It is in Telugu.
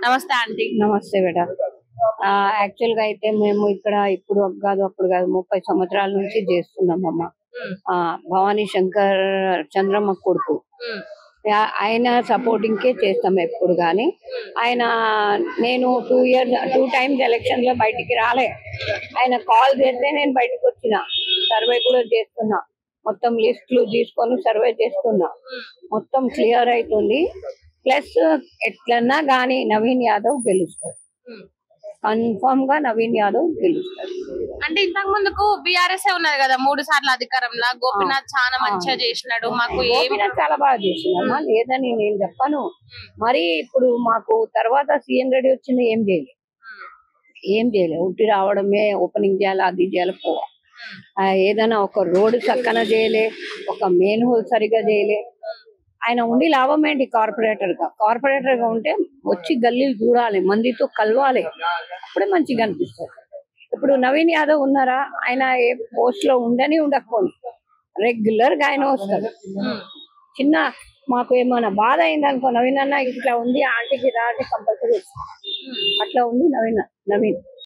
నమస్తే ఆంటీ. నమస్తే బేట. యాక్చువల్ గా అయితే మేము ఇక్కడ ఇప్పుడు కాదు అప్పుడు కాదు 30 సంవత్సరాల నుంచి చేస్తున్నామమ్మ. భవానీ శంకర్ చంద్రమ్మ కొడుకు ఆయన సపోర్టింగ్ కే చేస్తాం ఎప్పుడు గాని. ఆయన నేను 2 టైమ్స్ ఎలక్షన్ లో బయటికి రాలే. ఆయన కాల్ చేస్తే నేను బయటకు వచ్చిన, సర్వే కూడా చేస్తున్నా, మొత్తం లిస్టులు తీసుకొని సర్వే చేస్తున్నా, మొత్తం క్లియర్ అవుతుంది. ప్లస్ ఎట్లన్నా గానీ నవీన్ యాదవ్ గెలుస్తాడు, కన్ఫర్మ్ గా నవీన్ యాదవ్ గెలుస్తాడు. అంటే ఇంతకు ముందుకు బీఆర్ఎస్ ఉన్నది కదా 3 సార్లు అధికారంలో. గోపీనాథ్ చాలా మంచిగా చేసినాడు. మాకు చాలా బాగా చేసినమ్మా, లేదని నేను చెప్పను. మరి ఇప్పుడు మాకు తర్వాత సీఎం రెడ్డి వచ్చింది, ఏం చేయలేదు. ఉట్టి రావడమే, ఓపెనింగ్ చేయాలి, అది చేయాలి, పోవాలి. ఏదైనా ఒక రోడ్డు చక్కన చేయలే, ఒక మెయిన్ హోల్ సరిగా చేయలే. ఆయన ఉండి లాభం ఏంటి? కార్పొరేటర్ గా ఉంటే వచ్చి గల్లీలు చూడాలి, మందితో కలవాలి, అప్పుడే మంచిగా అనిపిస్తుంది. ఇప్పుడు నవీన్ యాదవ్ ఉన్నారా? ఆయన ఏ పోస్ట్ లో ఉండని ఉండకపోని రెగ్యులర్ గా ఆయన వస్తాడు. చిన్న మాకు ఏమైనా బాధ అయిందనుకో, నవీన్ అన్న ఇట్లా ఉంది ఆంటీకి రా అంటే కంపల్సరీ అట్లా ఉంది నవీన్.